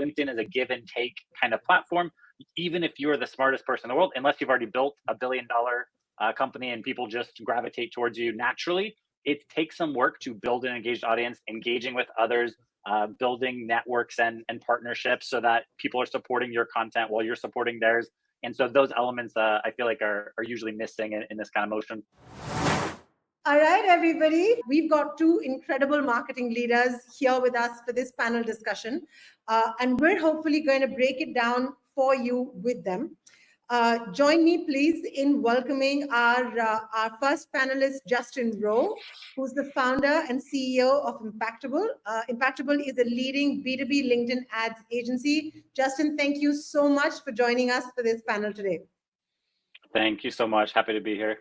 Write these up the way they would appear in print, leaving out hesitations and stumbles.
LinkedIn is a give and take kind of platform. Even if you're the smartest person in the world, unless you've already built a $1 billion company and people just gravitate towards you naturally, it takes some work to build an engaged audience, engaging with others, building networks and partnerships so that people are supporting your content while you're supporting theirs. And so those elements I feel like are usually missing in this kind of motion. All right, everybody. We've got two incredible marketing leaders here with us for this panel discussion. And we're hopefully going to break it down for you with them. Join me, please, in welcoming our first panelist, Justin Rowe, who's the founder and CEO of Impactable. Impactable is a leading B2B LinkedIn ads agency. Justin, thank you so much for joining us for this panel today. Thank you so much. Happy to be here.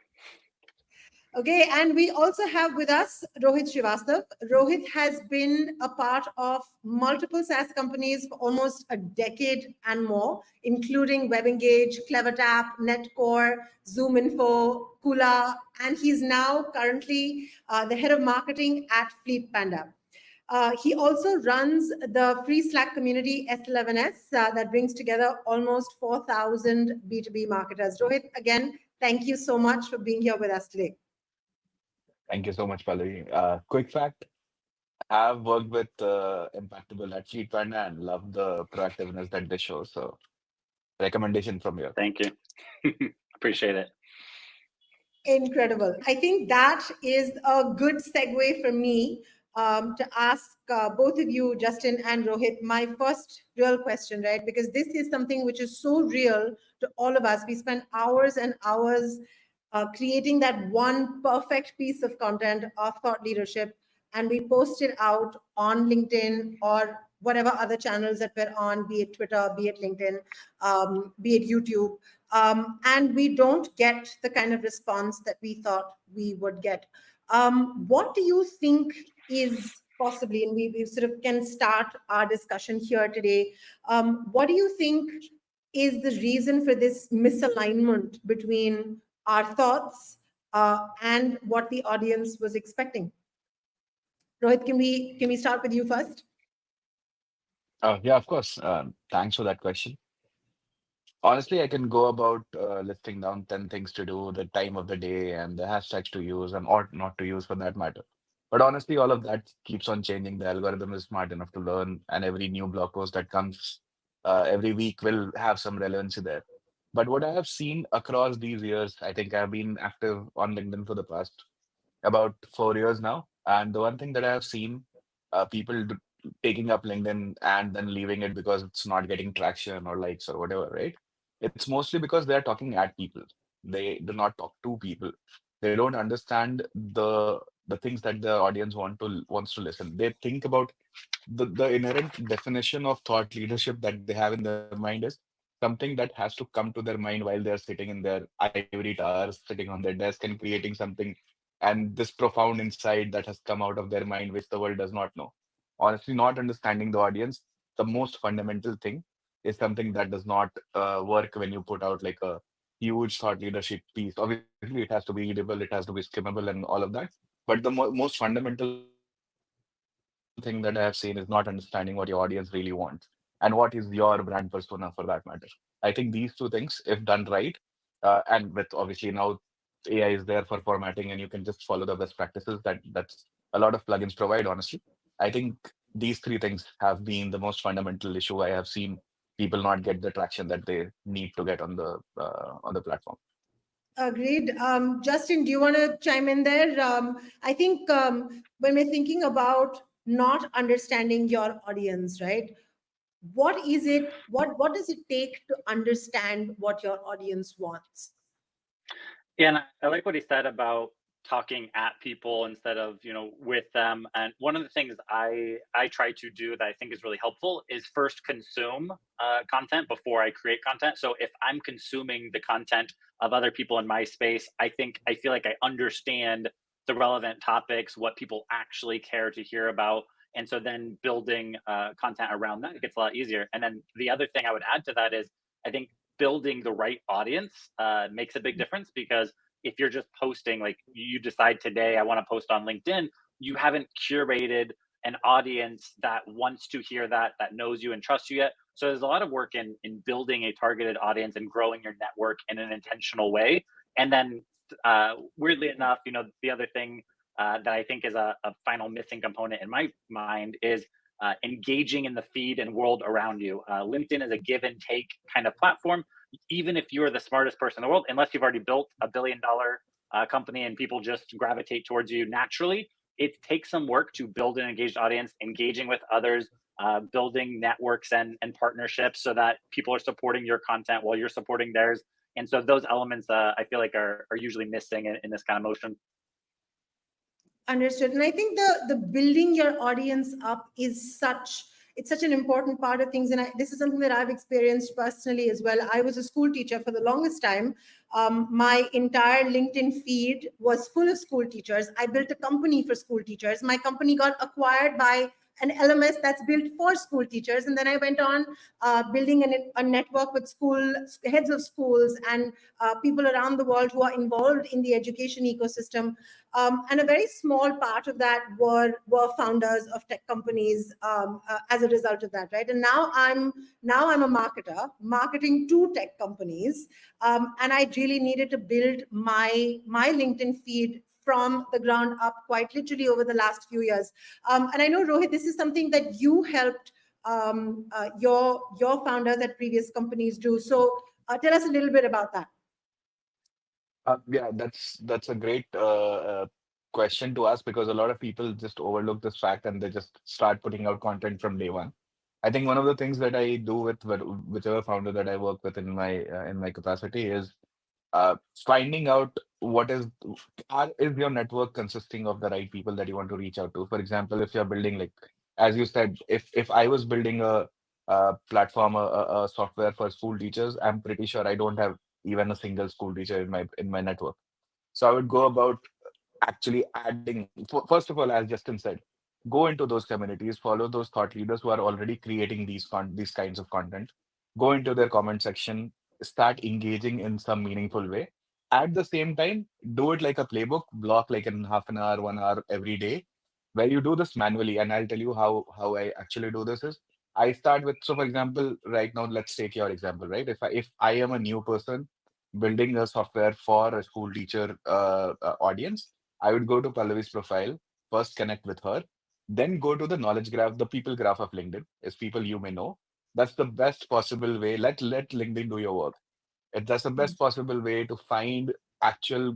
Okay, and we also have with us Rohit Srivastav. Rohit has been a part of multiple SaaS companies for almost a decade and more, including WebEngage, CleverTap, NetCore, ZoomInfo, Kula, and he's now currently the head of marketing at Fleet Panda. He also runs the free Slack community S11S that brings together almost 4,000 B2B marketers. Rohit, again, thank you so much for being here with us today. Thank you so much, Pallavi. Quick fact, I've worked with Impactable at Fleet Panda and love the proactiveness that they show. So recommendation from you. Thank you. Appreciate it. Incredible. I think that is a good segue for me to ask both of you, Justin and Rohit, my first real question, right? Because this is something which is so real to all of us. We spend hours and hours creating that one perfect piece of content of thought leadership, and we post it out on LinkedIn or whatever other channels that we're on, be it Twitter, be it LinkedIn, be it YouTube, and we don't get the kind of response that we thought we would get. What do you think is possibly, and we sort of can start our discussion here today, what do you think is the reason for this misalignment between our thoughts and what the audience was expecting? Rohit, can we start with you first? Yeah, of course. Thanks for that question. Honestly, I can go about listing down 10 things to do, the time of the day, and the hashtags to use and or not to use for that matter. But honestly, all of that keeps on changing. The algorithm is smart enough to learn, and every new blog post that comes every week will have some relevancy there. But what I have seen across these years, I think I've been active on LinkedIn for the past about 4 years now. And the one thing that I have seen people taking up LinkedIn and then leaving it because it's not getting traction or likes or whatever, right? It's mostly because they're talking at people. They do not talk to people. They don't understand the things that the audience wants to listen. They think about the inherent definition of thought leadership that they have in their mind is something that has to come to their mind while they're sitting in their ivory towers, sitting on their desk and creating something, and this profound insight that has come out of their mind, which the world does not know. Honestly, not understanding the audience, the most fundamental thing, is something that does not work when you put out like a huge thought leadership piece. Obviously, it has to be readable, it has to be skimmable, and all of that. But the most fundamental thing that I have seen is not understanding what your audience really wants and what is your brand persona for that matter. I think these two things, if done right, and with obviously now AI is there for formatting, and you can just follow the best practices that's a lot of plugins provide. Honestly, I think these three things have been the most fundamental issue I have seen people not get the traction that they need to get on the platform. Agreed. Justin, do you want to chime in there? I think when we're thinking about not understanding your audience, right? What is it? What does it take to understand what your audience wants? Yeah, and I like what he said about talking at people instead of with them. And one of the things I try to do that I think is really helpful is first consume content before I create content. So if I'm consuming the content of other people in my space, I feel like I understand the relevant topics, what people actually care to hear about. And so then building content around that, it gets a lot easier. And then the other thing I would add to that is I think building the right audience makes a big difference, because if you're just posting, like you decide today, I want to post on LinkedIn, you haven't curated an audience that wants to hear that, that knows you and trusts you yet. So there's a lot of work in building a targeted audience and growing your network in an intentional way. And then, weirdly enough, the other thing that I think is a final missing component in my mind is engaging in the feed and world around you. LinkedIn is a give and take kind of platform. Even if you're the smartest person in the world, unless you've already built $1 billion company and people just gravitate towards you naturally, it takes some work to build an engaged audience, engaging with others, building networks and partnerships so that people are supporting your content while you're supporting theirs. And so those elements, I feel like, are usually missing in this kind of motion. Understood. And I think the building your audience up is such an important part of things. And this is something that I've experienced personally as well. I was a school teacher for the longest time. My entire LinkedIn feed was full of school teachers. I built a company for school teachers. My company got acquired by an LMS that's built for school teachers. And then I went on building a network with heads of schools and people around the world who are involved in the education ecosystem. And a very small part of that were founders of tech companies as a result of that, right? And now I'm a marketer, marketing to tech companies, and I really needed to build my LinkedIn feed from the ground up, quite literally over the last few years. And I know, Rohit, this is something that you helped your founders at previous companies do. So tell us a little bit about that. Yeah, that's a great question to ask because a lot of people just overlook this fact and they just start putting out content from day one. I think one of the things that I do with whichever founder that I work with in my capacity is finding out is your network consisting of the right people that you want to reach out to. For example, if you're building like as you said, if I was building a platform, a software for school teachers, I'm pretty sure I don't have even a single school teacher in my network. So I would go about actually adding, first of all, as Justin said, go into those communities, follow those thought leaders who are already creating these kinds of content, go into their comment section, start engaging in some meaningful way. At the same time, do it like a playbook, block like in half an hour, 1 hour every day, where you do this manually. And I'll tell you how I actually do this is I start with, so for example, right now, let's take your example, right? If I am a new person building a software for a school teacher audience, I would go to Pallavi's profile, first connect with her, then go to the knowledge graph, the people graph of LinkedIn, is people you may know. That's the best possible way. Let LinkedIn do your work. That's the best possible way to find actual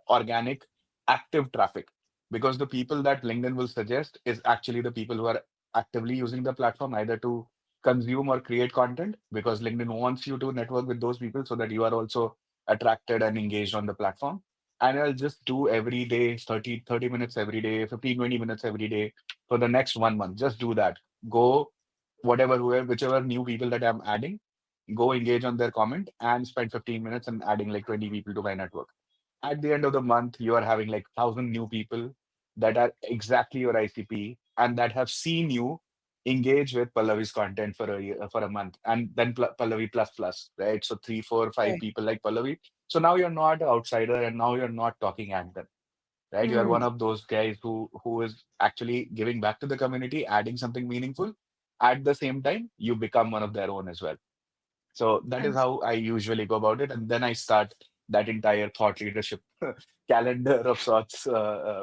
organic active traffic because the people that LinkedIn will suggest is actually the people who are actively using the platform either to consume or create content because LinkedIn wants you to network with those people so that you are also attracted and engaged on the platform. And I'll just do every day 30 minutes every day, 15, 20 minutes every day for the next 1 month. Just do that. Go whichever new people that I'm adding, go engage on their comment and spend 15 minutes and adding like 20 people to my network. At the end of the month, you are having like 1,000 new people that are exactly your ICP and that have seen you engage with Pallavi's content for a year, for a month, and then Pallavi plus plus, right? So three, four, five Right. people like Pallavi. So now you're not an outsider, and now you're not talking at them, right? You are one Mm. of those guys who is actually giving back to the community, adding something meaningful. At the same time, you become one of their own as well. So that is how I usually go about it. And then I start that entire thought leadership calendar of sorts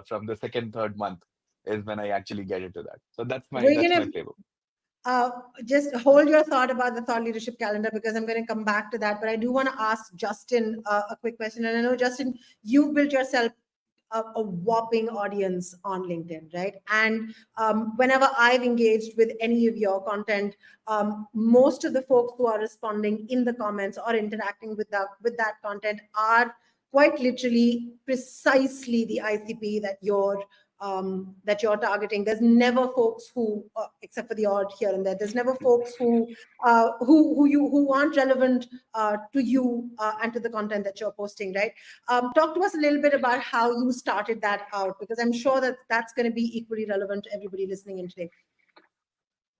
from the second, third month is when I actually get into that. So We're that's my gonna playbook. uh, just hold your thought about the thought leadership calendar because I'm going to come back to that. But I do want to ask Justin a quick question. And I know, Justin, you've built yourself a whopping audience on LinkedIn, right? And whenever I've engaged with any of your content, most of the folks who are responding in the comments or interacting with that content are quite literally precisely the ICP that you're targeting. There's never folks who, except for the odd here and there, there's never folks who aren't relevant to you and to the content that you're posting, right? Talk to us a little bit about how you started that out, because I'm sure that that's going to be equally relevant to everybody listening in today.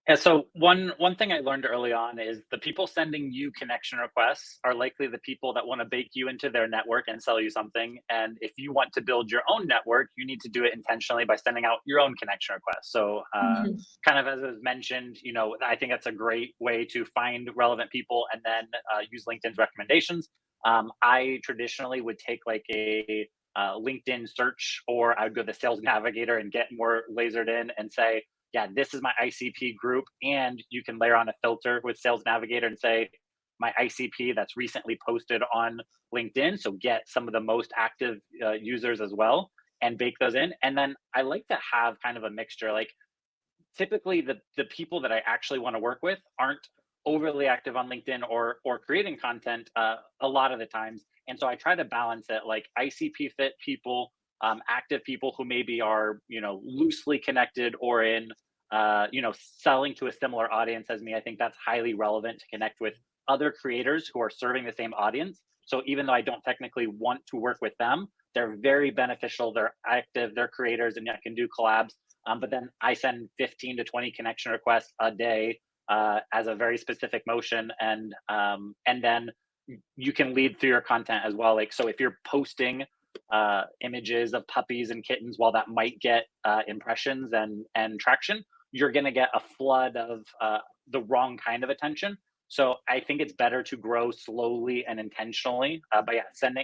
Yeah, so one thing I learned early on is the people sending you connection requests are likely the people that want to bake you into their network and sell you something. And if you want to build your own network, you need to do it intentionally by sending out your own connection requests. So, Mhm. kind of as was mentioned, I think that's a great way to find relevant people and then use LinkedIn's recommendations. I traditionally would take like a LinkedIn search, or I would go to the Sales Navigator and get more lasered in and say, yeah, this is my ICP group. And you can layer on a filter with Sales Navigator and say, my ICP that's recently posted on LinkedIn. So get some of the most active users as well and bake those in. And then I like to have kind of a mixture. Like typically the people that I actually want to work with aren't overly active on LinkedIn or creating content a lot of the times. And so I try to balance it like ICP fit people, active people who maybe are, loosely connected or in, selling to a similar audience as me. I think that's highly relevant to connect with other creators who are serving the same audience. So even though I don't technically want to work with them, they're very beneficial. They're active, they're creators, and I can do collabs. But then I send 15 to 20 connection requests a day as a very specific motion, and then you can lead through your content as well. Like so, if you're posting images of puppies and kittens, while that might get impressions and traction, you're going to get a flood of the wrong kind of attention. So I think it's better to grow slowly and intentionally. But yeah,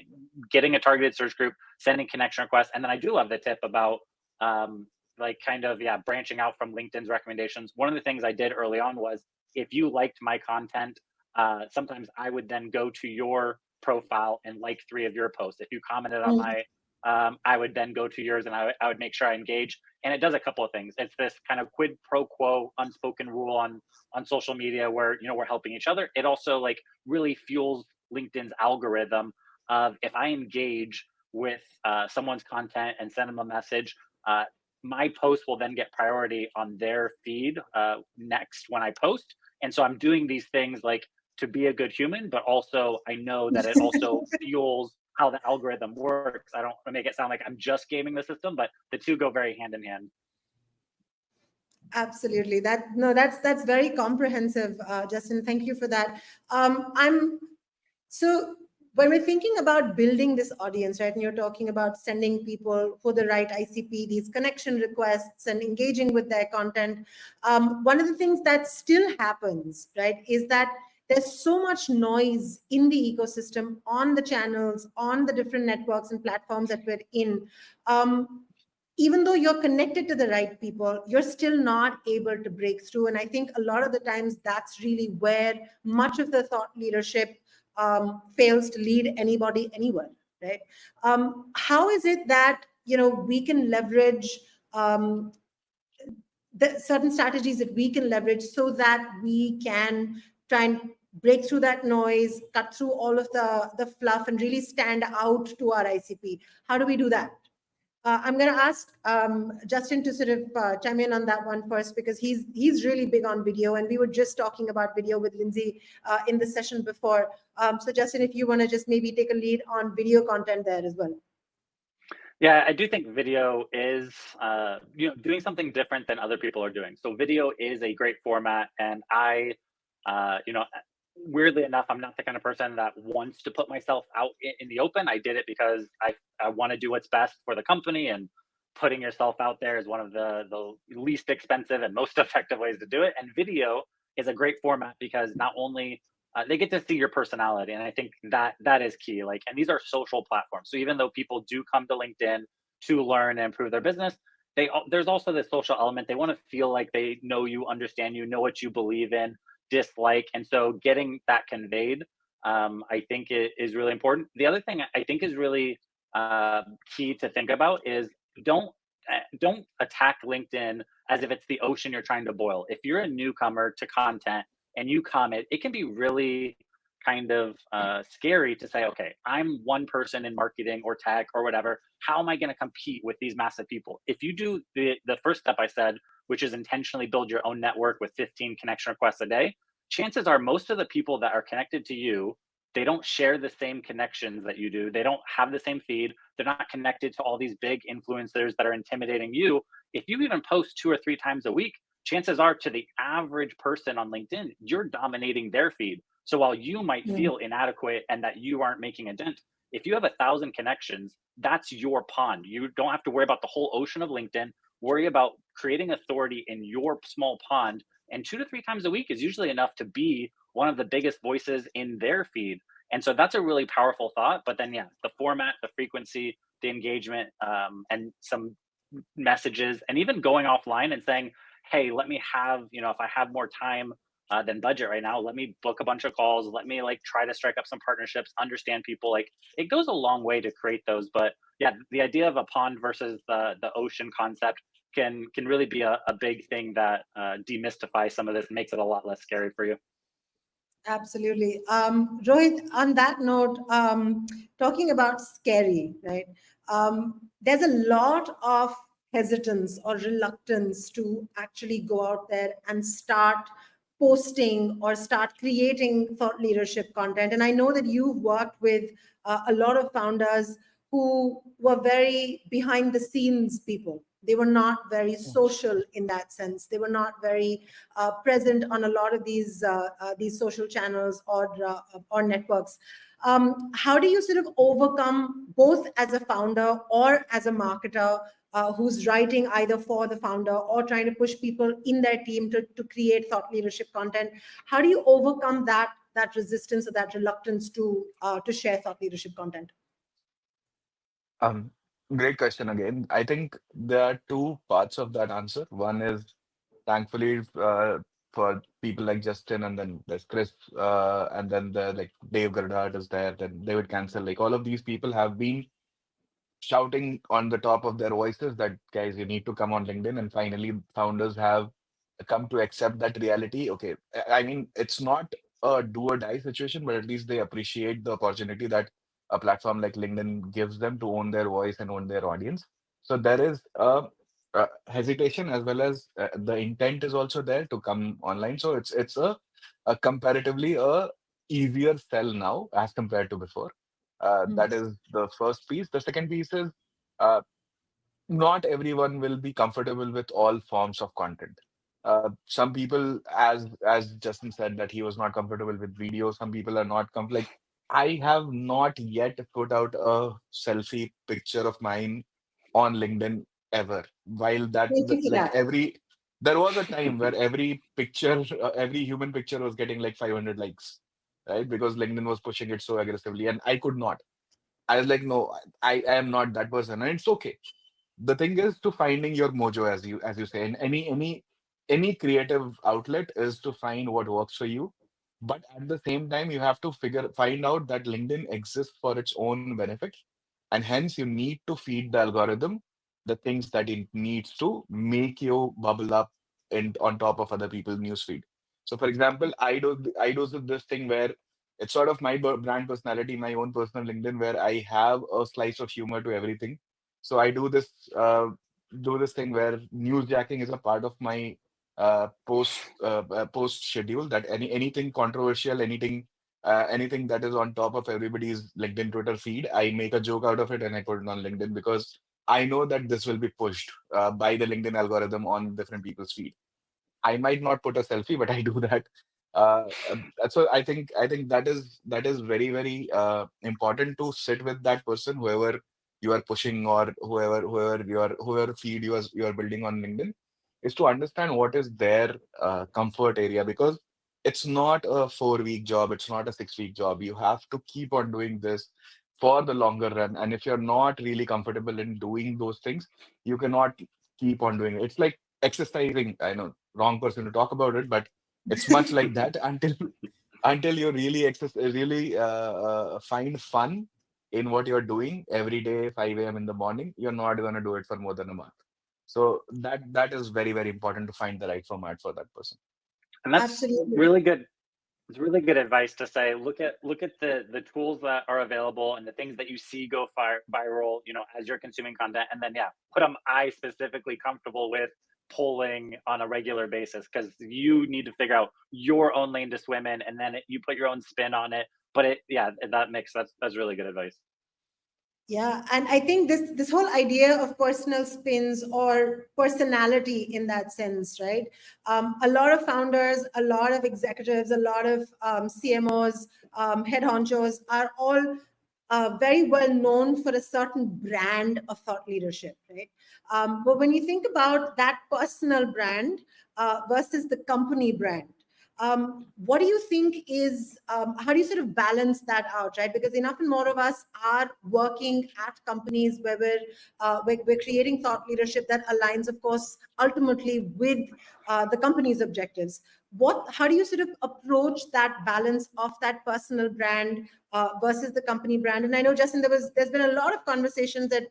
getting a targeted search group, sending connection requests, and then I do love the tip about like kind of branching out from LinkedIn's recommendations. One of the things I did early on was if you liked my content, sometimes I would then go to your profile and like three of your posts. If you commented on Mhm. my, I would then go to yours and I would make sure I engage. And it does a couple of things. It's this kind of quid pro quo unspoken rule on social media where we're helping each other. It also like really fuels LinkedIn's algorithm of if I engage with someone's content and send them a message. My post will then get priority on their feed next when I post. And so I'm doing these things like to be a good human, but also I know that it also fuels how the algorithm works. I don't want to make it sound like I'm just gaming the system, but the two go very hand in hand. Absolutely. That's very comprehensive, Justin. Thank you for that. I'm so when we're thinking about building this audience, right, and you're talking about sending people for the right ICP, these connection requests, and engaging with their content, one of the things that still happens, right, is that there's so much noise in the ecosystem, on the channels, on the different networks and platforms that we're in. Even though you're connected to the right people, you're still not able to break through. And I think a lot of the times that's really where much of the thought leadership fails to lead anybody anywhere, right? How is it that we can leverage the certain strategies that we can leverage so that we can try and break through that noise, cut through all of the fluff, and really stand out to our ICP? How do we do that? I'm going to ask Justin to sort of chime in on that one first, because he's really big on video, and we were just talking about video with Lindsay in the session before. So Justin, if you want to just maybe take a lead on video content there as well. Yeah, I do think video is, doing something different than other people are doing. So video is a great format, and weirdly enough, I'm not the kind of person that wants to put myself out in the open. I did it because I want to do what's best for the company, and putting yourself out there is one of the least expensive and most effective ways to do it. And video is a great format because not only they get to see your personality, and I think that is key. Like, and these are social platforms, so even though people do come to LinkedIn to learn and improve their business, there's also this social element. They want to feel like they know you, understand you, know what you believe in, dislike, and so getting that conveyed, I think it is really important. The other thing I think is really key to think about is don't don't attack LinkedIn as if it's the ocean you're trying to boil. If you're a newcomer to content and you comment, it can be really kind of scary to say, okay, I'm one person in marketing or tech or whatever. How am I going to compete with these massive people? If you do the first step I said, which is intentionally build your own network with 15 connection requests a day, chances are most of the people that are connected to you, they don't share the same connections that you do. They don't have the same feed. They're not connected to all these big influencers that are intimidating you. If you even post 2 or 3 times a week, chances are to the average person on LinkedIn, you're dominating their feed. So while you might Mm. feel inadequate and that you aren't making a dent, if you have 1,000 connections, that's your pond. You don't have to worry about the whole ocean of LinkedIn. Worry about creating authority in your small pond. And 2 to 3 times a week is usually enough to be one of the biggest voices in their feed. And so that's a really powerful thought. But then, yeah, the format, the frequency, the engagement, and some messages, and even going offline and saying, hey, let me have, if I have more time than budget right now, let me book a bunch of calls, let me like try to strike up some partnerships, understand people. Like, it goes a long way to create those. But yeah, the idea of a pond versus the ocean concept can really be a big thing that demystifies some of this, makes it a lot less scary for you. Absolutely. Rohit, on that note, talking about scary, right? There's a lot of hesitance or reluctance to actually go out there and start posting or start creating thought leadership content. And I know that you've worked with a lot of founders who were very behind the scenes people. They were not very social in that sense. They were not very present on a lot of these social channels or networks. How do you sort of overcome, both as a founder or as a marketer who's writing either for the founder or trying to push people in their team to create thought leadership content? How do you overcome that resistance or that reluctance to share thought leadership content? Um, Great question again. I think there are two parts of that answer. One is thankfully for people like Justin, and then there's Chris, and then the like Dave Gardard is there, then David Cancel. Like all of these people have been shouting on the top of their voices that guys, you need to come on LinkedIn, and finally founders have come to accept that reality. Okay, I mean it's not a do or die situation, but at least they appreciate the opportunity that a platform like LinkedIn gives them to own their voice and own their audience. So there is a hesitation, as well as the intent is also there to come online. So it's a comparatively a easier sell now as compared to before. That is the first piece. The second piece is uh, not everyone will be comfortable with all forms of content. Some people, as Justin said, that he was not comfortable with video. Some people are not like I have not yet put out a selfie picture of mine on LinkedIn ever. While Thank you for like that. there was a time where every picture, every human picture was getting like 500 likes, right? Because LinkedIn was pushing it so aggressively, and I could not. I was like, no, I am not that person, and it's okay. The thing is to finding your mojo, as you say, in any creative outlet is to find what works for you. But at the same time, you have to find out that LinkedIn exists for its own benefit, and hence you need to feed the algorithm the things that it needs to make you bubble up and on top of other people's newsfeed. So for example, I do this thing where it's sort of my brand personality, my own personal LinkedIn, where I have a slice of humor to everything. So I do this thing where newsjacking is a part of my post schedule. That anything controversial, anything that is on top of everybody's LinkedIn Twitter feed, I make a joke out of it and I put it on LinkedIn, because I know that this will be pushed by the LinkedIn algorithm on different people's feed. I might not put a selfie, but I do that. So I think that is very very important to sit with that person, whoever you are pushing, or whoever feed you are building on LinkedIn, is to understand what is their comfort area, because it's not a 4 week job, it's not a 6 week job. You have to keep on doing this for the longer run, and if you're not really comfortable in doing those things, you cannot keep on doing it. It's like exercising. I know, wrong person to talk about it, but it's much like that until you really find fun in what you're doing every day, 5 a.m. in the morning, you're not going to do it for more than a month. So that is very, very important to find the right format for that person. And that's Absolutely. really good. It's really good advice to say, look at the tools that are available and the things that you see go viral, as you're consuming content, and then, yeah, put them I specifically comfortable with polling on a regular basis, because you need to figure out your own lane to swim in, and then you put your own spin on it. But yeah, that mix, that's really good advice. Yeah, and I think this whole idea of personal spins or personality in that sense, right? A lot of founders, a lot of executives, a lot of CMOs, head honchos are all very well known for a certain brand of thought leadership, right? But when you think about that personal brand versus the company brand, what do you think is how do you sort of balance that out, right? Because enough and more of us are working at companies where we're creating thought leadership that aligns, of course, ultimately with the company's objectives. How do you sort of approach that balance of that personal brand versus the company brand? And I know, Justin, there's been a lot of conversations that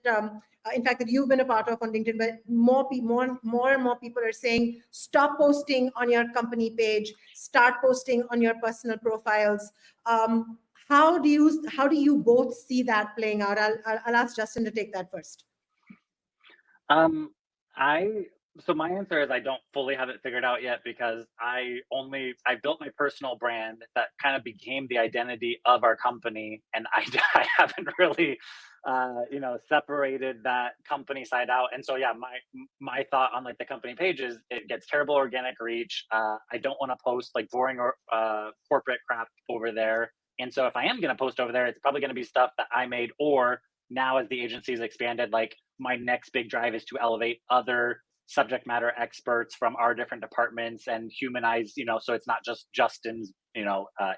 in fact, that you've been a part of on LinkedIn, but more and more people are saying, stop posting on your company page, start posting on your personal profiles. How do you both see that playing out? I'll ask Justin to take that first. Um, I so my answer is I don't fully have it figured out yet because I built my personal brand that kind of became the identity of our company, and I haven't really separated that company side out. And so yeah, my thought on like the company page is it gets terrible organic reach. I don't want to post like boring or corporate crap over there. And so if I am going to post over there, it's probably going to be stuff that I made, or now as the agency's expanded, like my next big drive is to elevate other subject matter experts from our different departments and humanize, so it's not just Justin's,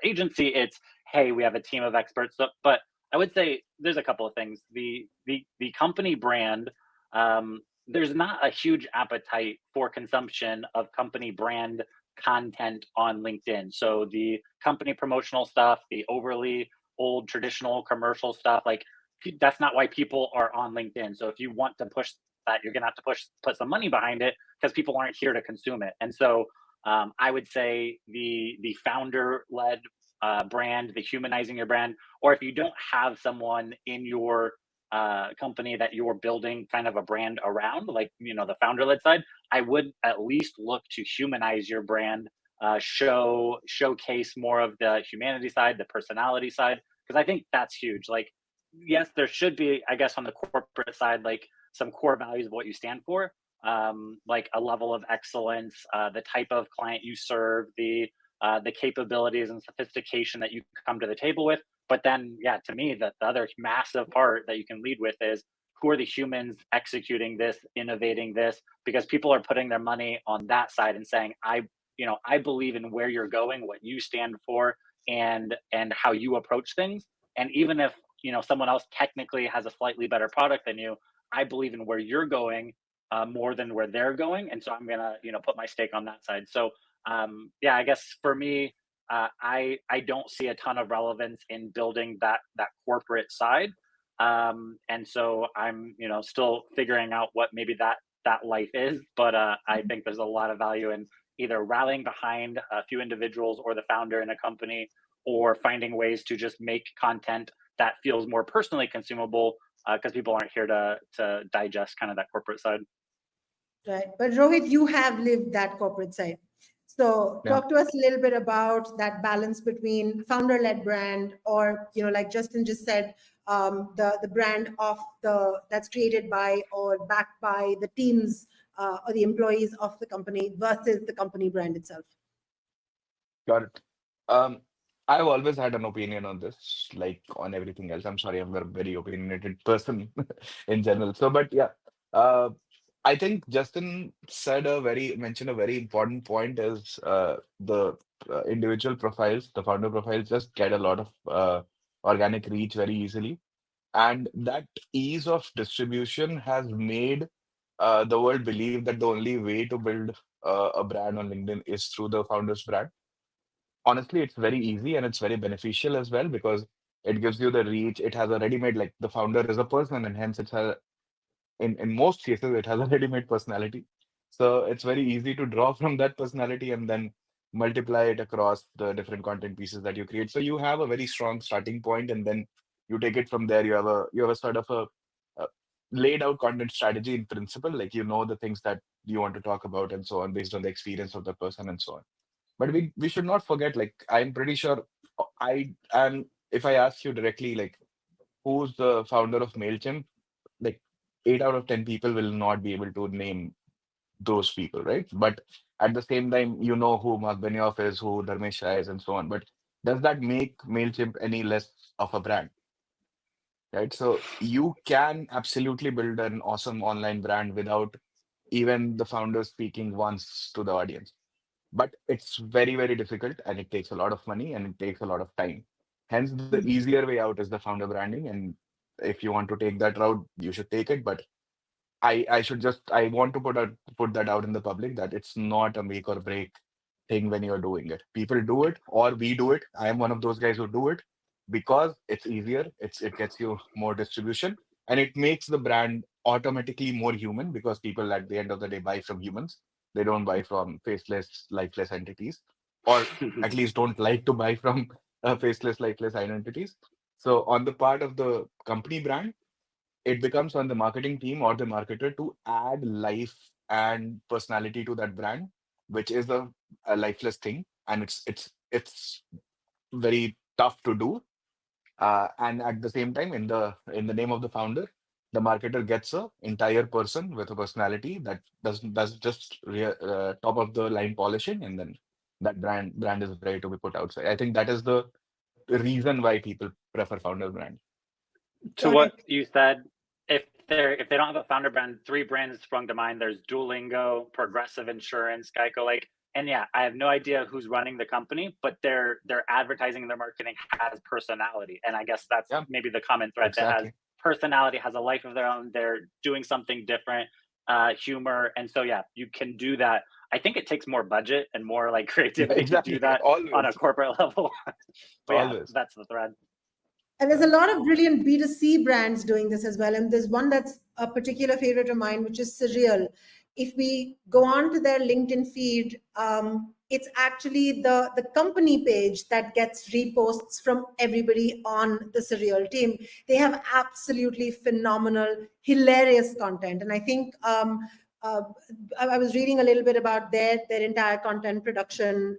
agency. It's, hey, we have a team of experts. So, but I would say there's a couple of things. The company brand, there's not a huge appetite for consumption of company brand content on LinkedIn. So the company promotional stuff, the overly old traditional commercial stuff, like that's not why people are on LinkedIn. So if you want to push that, you're gonna have to put some money behind it because people aren't here to consume it. And so I would say the founder led brand, the humanizing your brand, or if you don't have someone in your company that you're building kind of a brand around, like the founder led side, I would at least look to humanize your brand, showcase more of the humanity side, the personality side, because I think that's huge. Like yes, there should be, I guess, on the corporate side, like some core values of what you stand for, like a level of excellence, the type of client you serve, the capabilities and sophistication that you come to the table with. But then, yeah, to me, the other massive part that you can lead with is who are the humans executing this, innovating this, because people are putting their money on that side and saying, I believe in where you're going, what you stand for, and how you approach things. And even if someone else technically has a slightly better product than you, I believe in where you're going more than where they're going, and so I'm gonna put my stake on that side. So yeah, I guess for me, I don't see a ton of relevance in building that corporate side, and so I'm still figuring out what maybe that life is. But I think there's a lot of value in either rallying behind a few individuals or the founder in a company, or finding ways to just make content that feels more personally consumable because people aren't here to digest kind of that corporate side. Right. But Rohit, you have lived that corporate side. So Yeah. talk to us a little bit about that balance between founder-led brand, or like Justin just said, the brand of that's created by or backed by the teams or the employees of the company versus the company brand itself. Got it. Um, I've always had an opinion on this, like on everything else. I'm sorry, I'm a very opinionated person in general. So, but yeah, uh, I think Justin mentioned a very important point is the individual profiles, the founder profiles just get a lot of organic reach very easily. And that ease of distribution has made the world believe that the only way to build a brand on LinkedIn is through the founder's brand. Honestly, it's very easy and it's very beneficial as well because it gives you the reach. It has a ready-made, like the founder is a person, and hence in most cases it has a ready-made personality. So it's very easy to draw from that personality and then multiply it across the different content pieces that you create. So you have a very strong starting point, and then you take it from there. You have a sort of a laid out content strategy in principle, like you know the things that you want to talk about and so on based on the experience of the person and so on. But we should not forget, like I'm pretty sure I am if I ask you directly, like who's the founder of MailChimp, like 8 out of 10 people will not be able to name those people, right? But at the same time, you know who Mark Benioff is, who Dharmesh Shah is, and so on. But does that make MailChimp any less of a brand, right? So you can absolutely build an awesome online brand without even the founder speaking once to the audience. But it's very, very difficult and it takes a lot of money and it takes a lot of time. Hence, the easier way out is the founder branding. And if you want to take that route, you should take it. But I want to put that out in the public that it's not a make or break thing when you're doing it. People do it or we do it. I am one of those guys who do it because it's easier, it gets you more distribution, and it makes the brand automatically more human because people at the end of the day buy from humans. They don't buy from faceless, lifeless entities, or at least don't like to buy from faceless, lifeless identities. So on the part of the company brand, it becomes on the marketing team or the marketer to add life and personality to that brand, which is a lifeless thing, and it's very tough to do. And at the same time, in the name of the founder, the marketer gets a entire person with a personality that does just top of the line polishing, and then that brand is ready to be put out. So I think that is the reason why people prefer founder brand. To Got what it. you said, if they don't have a founder brand, three brands sprung to mind. There's Duolingo, Progressive Insurance, Geico. Like, and yeah, I have no idea who's running the company, but their advertising and their marketing has personality, and I guess that's Yeah, maybe the common thread that has exactly. personality, has a life of their own. They're doing something different, humor, and so yeah, you can do that. I think it takes more budget and more like Yeah, creativity to do exactly. that on a Always, corporate level. But yeah, always. that's the thread. And there's a lot of brilliant B2C brands doing this as well. And there's one that's a particular favorite of mine, which is Surreal. If we go on to their LinkedIn feed, it's actually the company page that gets reposts from everybody on the Surreal team. They have absolutely phenomenal, hilarious content. And I think uh, I was reading a little bit about their entire content production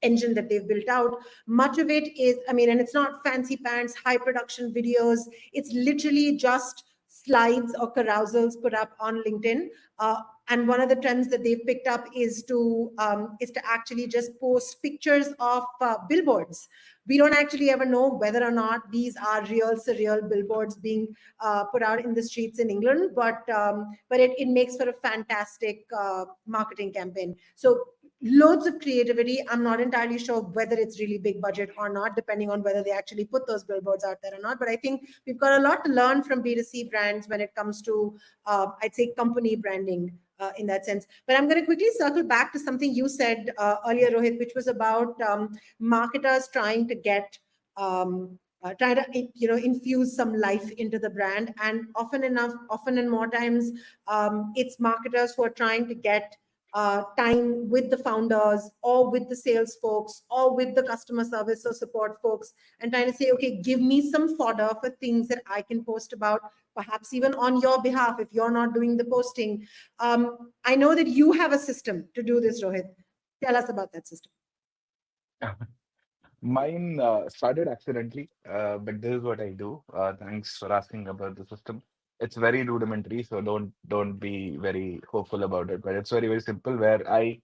engine that they've built out. Much of it is, I mean, and it's not fancy pants, high production videos. It's literally just slides or carousels put up on LinkedIn. And one of the trends that they've picked up is to actually just post pictures of billboards. We don't actually ever know whether or not these are real surreal billboards being put out in the streets in England, but it makes for a fantastic marketing campaign. So loads of creativity. I'm not entirely sure whether it's really big budget or not, depending on whether they actually put those billboards out there or not. But I think we've got a lot to learn from B2C brands when it comes to, I'd say, company branding. In that sense, but I'm going to quickly circle back to something you said earlier, Rohit, which was about marketers trying to get try to infuse some life into the brand, and often and more times it's marketers who are trying to get time with the founders or with the sales folks or with the customer service or support folks, and trying to say, okay, give me some fodder for things that I can post about, perhaps even on your behalf if you're not doing the posting. I know that you have a system to do this, Rohit. Tell us about that system. Mine started accidentally, but this is what I do. Thanks for asking about the system. It's very rudimentary, so don't be very hopeful about it. But it's very, very simple. Where I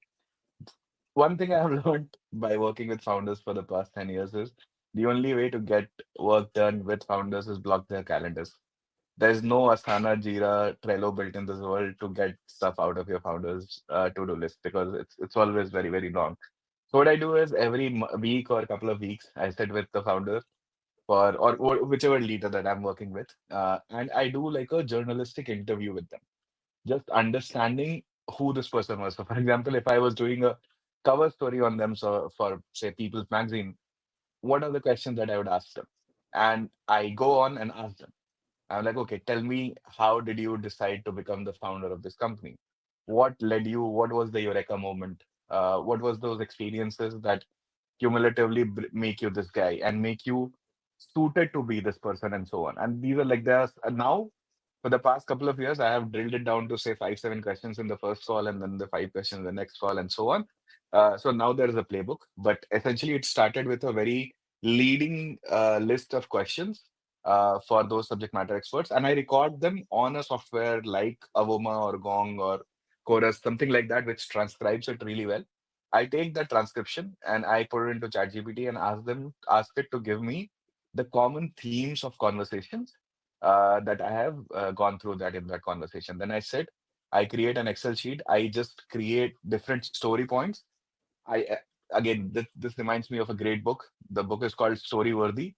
One thing I have learned by working with founders for the past 10 years is the only way to get work done with founders is block their calendars. There's no Asana, Jira, Trello built in this world to get stuff out of your founders' to-do list because it's always very, very long. So what I do is every week or a couple of weeks, I sit with the founder or whichever leader that I'm working with, and I do like a journalistic interview with them, just understanding who this person was. So, for example, if I was doing a cover story on them, so for say People's Magazine, what are the questions that I would ask them? And I go on and ask them. I'm like, okay, tell me, how did you decide to become the founder of this company? What led you? What was the Eureka moment? What was those experiences that cumulatively make you this guy and make you suited to be this person and so on? And these are like there's now for the past couple of years, I have drilled it down to say 5, 7 questions in the first call and then the 5 questions in the next call and so on. So now there is a playbook, but essentially it started with a very leading list of questions for those subject matter experts, and I record them on a software like Avoma or Gong or Chorus, something like that, which transcribes it really well. I take that transcription and I put it into ChatGPT and ask it to give me the common themes of conversations that I have gone through that in that conversation. Then I create an Excel sheet. I just create different story points. Again, this reminds me of a great book. The book is called Story Worthy.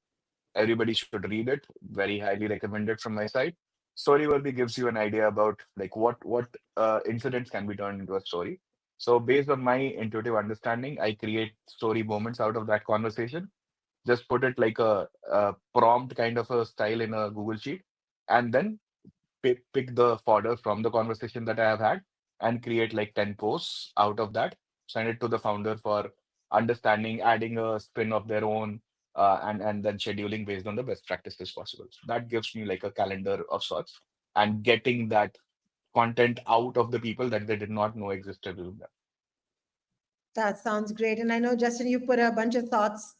Everybody should read it. Very highly recommended from my side. Storyworthy gives you an idea about like what incidents can be turned into a story. So based on my intuitive understanding, I create story moments out of that conversation. Just put it like a prompt kind of a style in a Google Sheet, and then pick the fodder from the conversation that I have had and create like 10 posts out of that. Send it to the founder for understanding, adding a spin of their own, and then scheduling based on the best practices possible. So that gives me like a calendar of sorts and getting that content out of the people that they did not know existed with them. That sounds great. And I know, Justin, you put a bunch of thoughts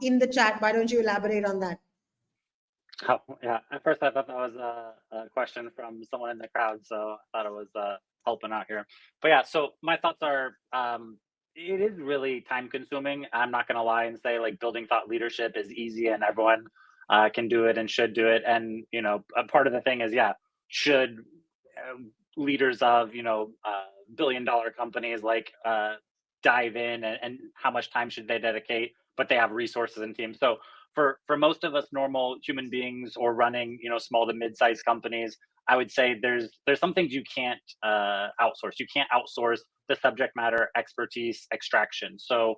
in the chat. Why don't you elaborate on that? Oh, yeah. At first, I thought that was a question from someone in the crowd, so I thought it was helping out here. But yeah, so my thoughts are, it is really time consuming. I'm not going to lie and say like building thought leadership is easy and everyone can do it and should do it. And, a part of the thing is, yeah, should leaders of, billion-dollar companies like dive in and how much time should they dedicate, but they have resources and teams. So for most of us normal human beings or running small to mid-sized companies, I would say there's some things you can't outsource. You can't outsource the subject matter expertise extraction. So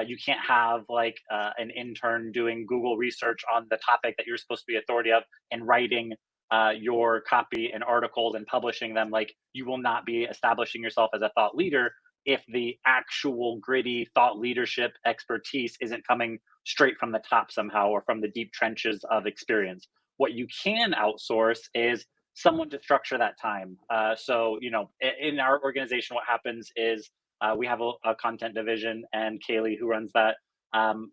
you can't have like an intern doing Google research on the topic that you're supposed to be authority of and writing your copy and articles and publishing them. Like, you will not be establishing yourself as a thought leader if the actual gritty thought leadership expertise isn't coming straight from the top somehow or from the deep trenches of experience. What you can outsource is someone to structure that time. So, in our organization, what happens is we have a content division, and Kaylee, who runs that,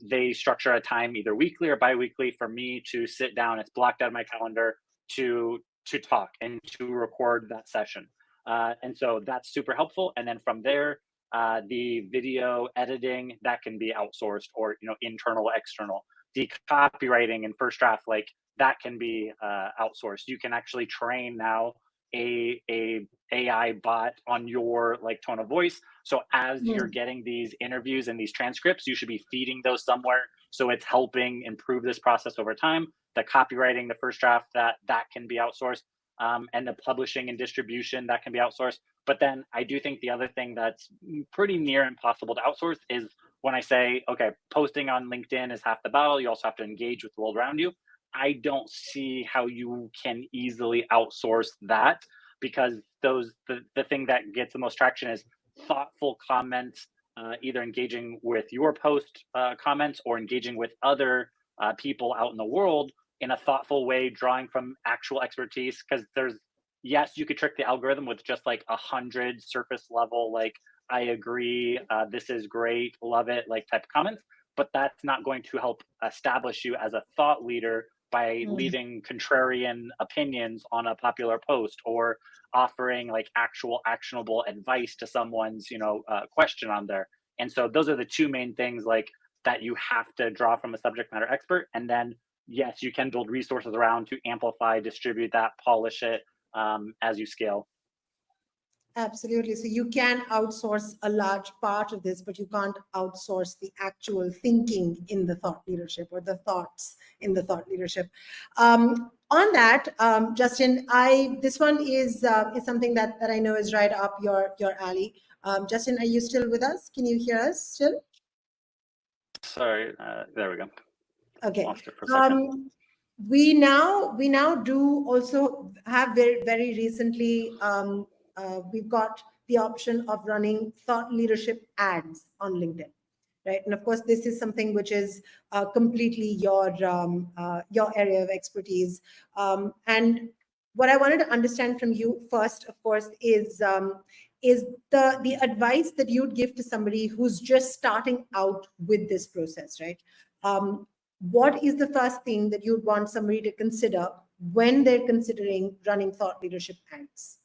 they structure a time either weekly or biweekly for me to sit down. It's blocked out of my calendar to talk and to record that session. And so that's super helpful. And then from there, the video editing that can be outsourced or internal, external. The copywriting and first draft, like that can be outsourced. You can actually train now a AI bot on your like tone of voice. So as you're getting these interviews and these transcripts, you should be feeding those somewhere. So it's helping improve this process over time. The copywriting, the first draft, that can be outsourced, and the publishing and distribution that can be outsourced. But then I do think the other thing that's pretty near impossible to outsource is when I say, okay, posting on LinkedIn is half the battle. You also have to engage with the world around you. I don't see how you can easily outsource that, because the thing that gets the most traction is thoughtful comments, either engaging with your post comments or engaging with other people out in the world in a thoughtful way, drawing from actual expertise. Because yes, you could trick the algorithm with just like 100 surface level, like, I agree, this is great, love it, like type of comments. But that's not going to help establish you as a thought leader by leaving contrarian opinions on a popular post or offering like actual actionable advice to someone's question on there. And so those are the two main things like that you have to draw from a subject matter expert. And then yes, you can build resources around to amplify, distribute that, polish it as you scale. Absolutely. So you can outsource a large part of this, but you can't outsource the actual thinking in the thought leadership or the thoughts in the thought leadership. On that, Justin, this one is something that I know is right up your alley. Justin, are you still with us? Can you hear us still? Sorry, there we go. Okay. Lost it for a second. We now do also have very recently we've got the option of running thought leadership ads on LinkedIn, right? And of course, this is something which is completely your area of expertise. And what I wanted to understand from you first, of course, is the advice that you'd give to somebody who's just starting out with this process, right? what is the first thing that you'd want somebody to consider when they're considering running thought leadership ads?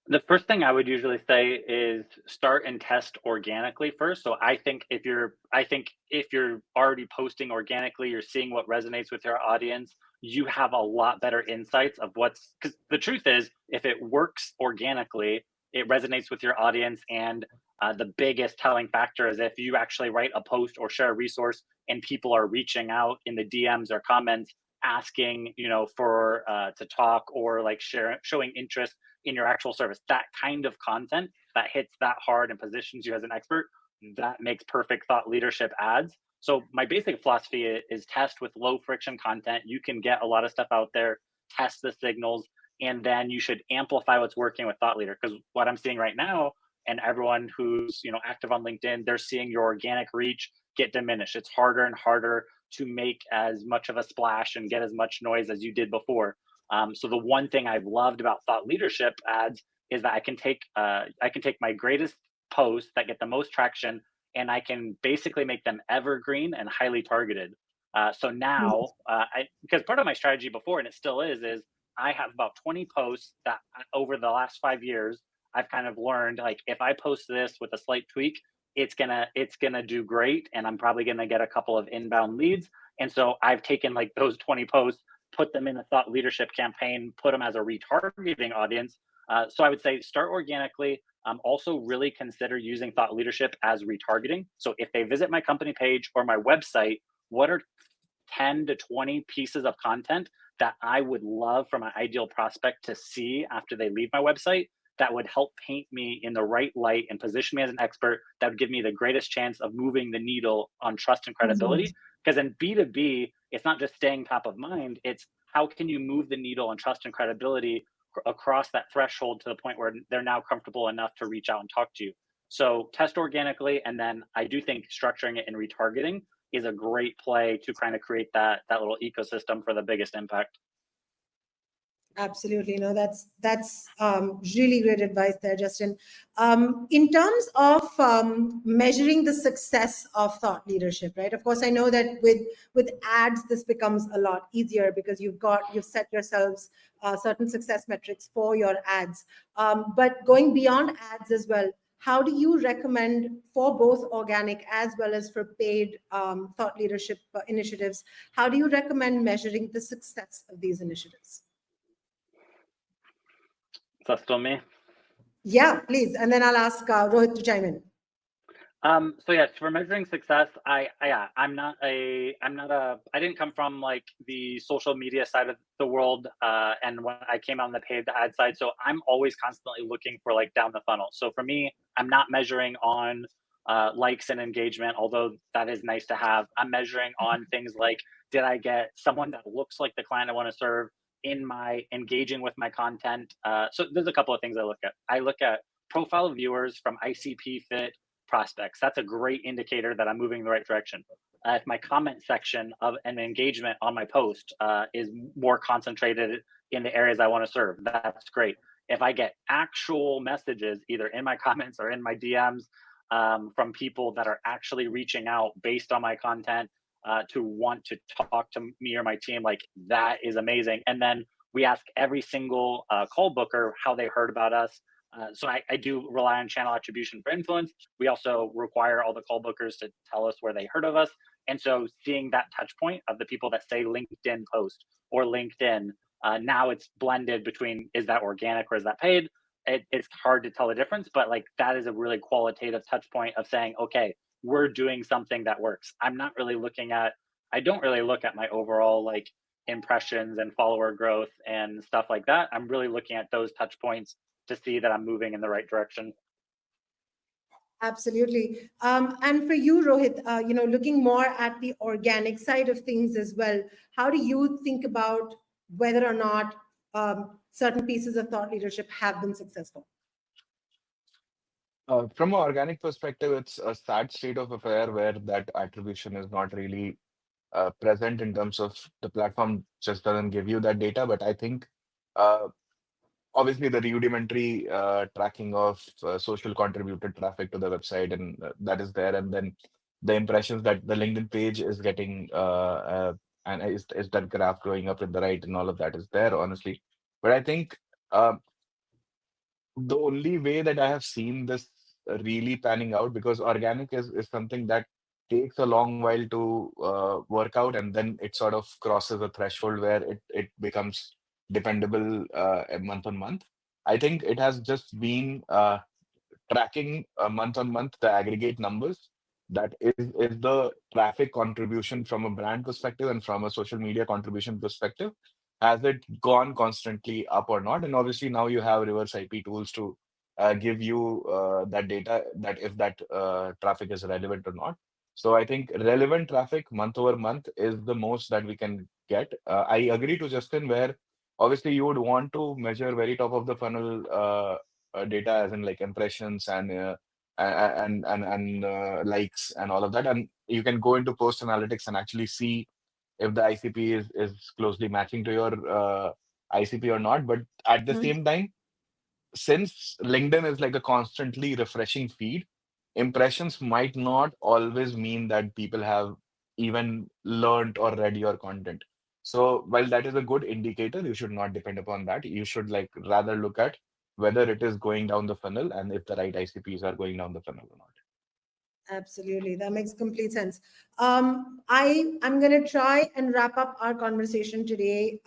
The first thing I would usually say is start and test organically first. So I think if you're already posting organically, you're seeing what resonates with your audience, you have a lot better insights of what's, because the truth is, if it works organically, it resonates with your audience. And the biggest telling factor is if you actually write a post or share a resource and people are reaching out in the DMs or comments asking, for to talk or like showing interest in your actual service. That kind of content that hits that hard and positions you as an expert, that makes perfect thought leadership ads. So my basic philosophy is test with low friction content. You can get a lot of stuff out there, test the signals, and then you should amplify what's working with thought leader. Because what I'm seeing right now, and everyone who's active on LinkedIn, they're seeing your organic reach get diminished. It's harder and harder to make as much of a splash and get as much noise as you did before. So the one thing I've loved about thought leadership ads is that I can take my greatest posts that get the most traction, and I can basically make them evergreen and highly targeted. So now, because part of my strategy before, and it still is I have about 20 posts that over the last 5 years I've kind of learned, like, if I post this with a slight tweak, it's gonna do great, and I'm probably gonna get a couple of inbound leads. And so I've taken like those 20 posts, put them in a thought leadership campaign, put them as a retargeting audience. So I would say start organically. Also, really consider using thought leadership as retargeting. So if they visit my company page or my website, what are 10 to 20 pieces of content that I would love for my ideal prospect to see after they leave my website that would help paint me in the right light and position me as an expert that would give me the greatest chance of moving the needle on trust and Mhm. credibility? Because in B2B, it's not just staying top of mind, it's how can you move the needle on trust and credibility across that threshold to the point where they're now comfortable enough to reach out and talk to you. So test organically, and then I do think structuring it in retargeting is a great play to kind of create that little ecosystem for the biggest impact. Absolutely, no, that's really great advice there, Justin. In terms of measuring the success of thought leadership, right? Of course, I know that with ads, this becomes a lot easier because you've set yourselves certain success metrics for your ads. But going beyond ads as well, how do you recommend for both organic as well as for paid thought leadership initiatives? How do you recommend measuring the success of these initiatives? So that's still me. Yeah, please. And then I'll ask Rohit to chime in. So yeah, for measuring success, yeah, I didn't come from like the social media side of the world, and when I came on the paid ad side, so I'm always constantly looking for like down the funnel. So for me, I'm not measuring on likes and engagement, although that is nice to have. I'm measuring on things like, did I get someone that looks like the client I want to serve in my engaging with my content? So there's a couple of things I look at. I look at profile viewers from ICP fit prospects. That's a great indicator that I'm moving in the right direction. If my comment section of an engagement on my post is more concentrated in the areas I want to serve, that's great. If I get actual messages either in my comments or in my DMs from people that are actually reaching out based on my content to want to talk to me or my team, like, that is amazing. And then we ask every single call booker how they heard about us. So I do rely on channel attribution for influence. We also require all the call bookers to tell us where they heard of us. And so seeing that touch point of the people that say LinkedIn post or LinkedIn, now it's blended between, is that organic or is that paid? It's hard to tell the difference, but like that is a really qualitative touch point of saying, okay, we're doing something that works. I don't really look at my overall like impressions and follower growth and stuff like that. I'm really looking at those touch points to see that I'm moving in the right direction. Absolutely. And for you, Rohit, looking more at the organic side of things as well, how do you think about whether or not certain pieces of thought leadership have been successful? From an organic perspective, it's a sad state of affair where that attribution is not really present in terms of the platform just doesn't give you that data. But I think uh, obviously the rudimentary tracking of social contributed traffic to the website and that is there. And then the impressions that the LinkedIn page is getting, and is that graph growing up in the right, and all of that is there, honestly. But I think um, the only way that I have seen this really panning out, because organic is something that takes a long while to work out, and then it sort of crosses a threshold where it becomes dependable month on month. I think it has just been tracking month on month the aggregate numbers. That is the traffic contribution from a brand perspective and from a social media contribution perspective. Has it gone constantly up or not? And obviously now you have reverse IP tools to give you that data, that if that traffic is relevant or not. So I think relevant traffic month over month is the most that we can get. I agree to Justin, where obviously you would want to measure very top of the funnel data, as in like impressions and likes and all of that. And you can go into post analytics and actually see if the ICP is closely matching to your ICP or not. But at the Mhm. same time, since LinkedIn is like a constantly refreshing feed, impressions might not always mean that people have even learned or read your content. So while that is a good indicator, you should not depend upon that. You should like rather look at whether it is going down the funnel and if the right ICPs are going down the funnel or not. Absolutely. That makes complete sense. I'm going to try and wrap up our conversation today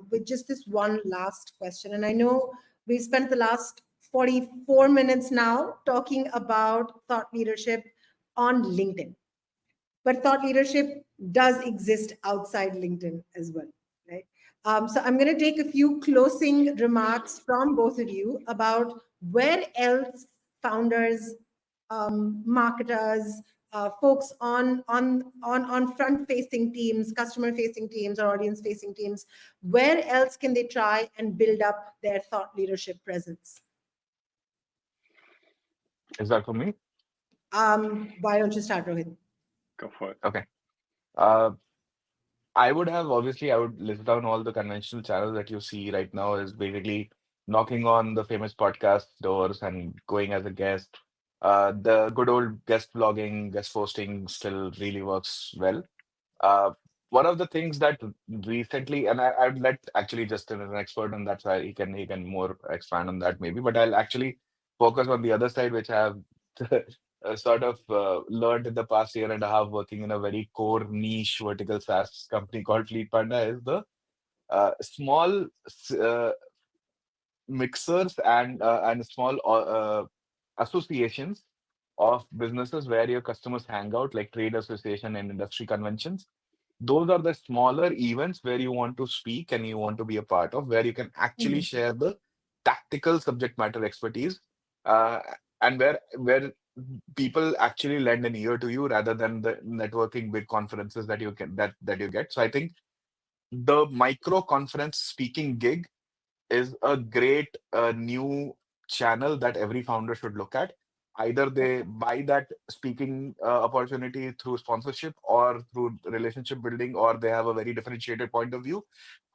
with just this one last question. And I know we spent the last 44 minutes now talking about thought leadership on LinkedIn. But thought leadership does exist outside LinkedIn as well, right? So I'm going to take a few closing remarks from both of you about where else founders, marketers, folks on front facing teams, customer facing teams, or audience facing teams, where else can they try and build up their thought leadership presence? Is that for me? Why don't you start, Rohit? Go for it. Okay. Uh, I would have obviously I would list down all the conventional channels that you see right now is basically knocking on the famous podcast doors and going as a guest. The good old guest blogging, guest posting still really works well. Uh, One of the things that recently, and I'd let actually Justin as an expert on that side, he can more expand on that maybe, but I'll actually focus on the other side, which I have sort of learned in the past year and a half working in a very core niche vertical SaaS company called Fleet Panda, is the small mixers and small associations of businesses where your customers hang out, like trade association and industry conventions. Those are the smaller events where you want to speak and you want to be a part of, where you can actually Mhm. share the tactical subject matter expertise, uh, and where people actually lend an ear to you rather than the networking big conferences that that you get. So I think the micro conference speaking gig is a great new channel that every founder should look at. Either they buy that speaking opportunity through sponsorship or through relationship building, or they have a very differentiated point of view.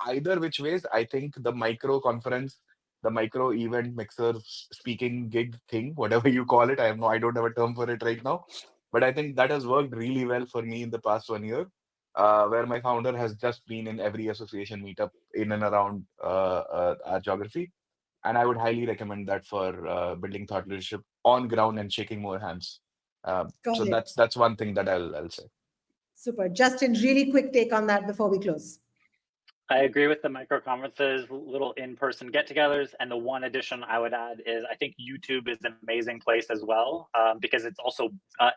Either which ways, I think the micro conference, the micro event mixer speaking gig thing, whatever you call it, I don't have a term for it right now, but I think that has worked really well for me in the past 1 year, where my founder has just been in every association meetup in and around our geography. And I would highly recommend that for building thought leadership on ground and shaking more hands. Got So it. that's one thing that I'll say. Super. Justin, really quick take on that before we close. I agree with the micro conferences, little in-person get-togethers, and the one addition I would add is I think YouTube is an amazing place as well, because it's also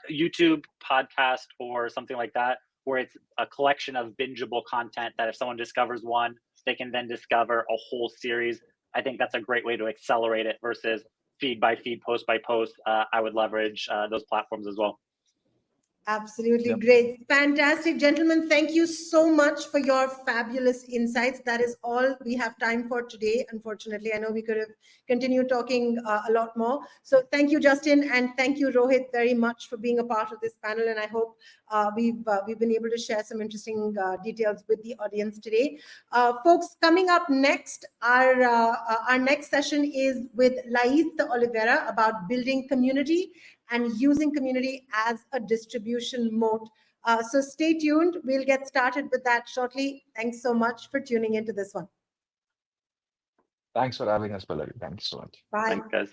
YouTube podcast or something like that, where it's a collection of bingeable content that if someone discovers one, they can then discover a whole series. I think that's a great way to accelerate it versus feed by feed, post by post. I would leverage those platforms as well. Absolutely Yep. great. Fantastic. Gentlemen, thank you so much for your fabulous insights. That is all we have time for today. Unfortunately, I know we could have continued talking a lot more. So thank you, Justin, and thank you, Rohit, very much for being a part of this panel. And I hope we've been able to share some interesting details with the audience today. Folks, coming up next, our next session is with Laith Oliveira about building community and using community as a distribution moat. So stay tuned. We'll get started with that shortly. Thanks so much for tuning into this one. Thanks for having us, Pallavi. Thank you so much. Bye. Thanks, guys.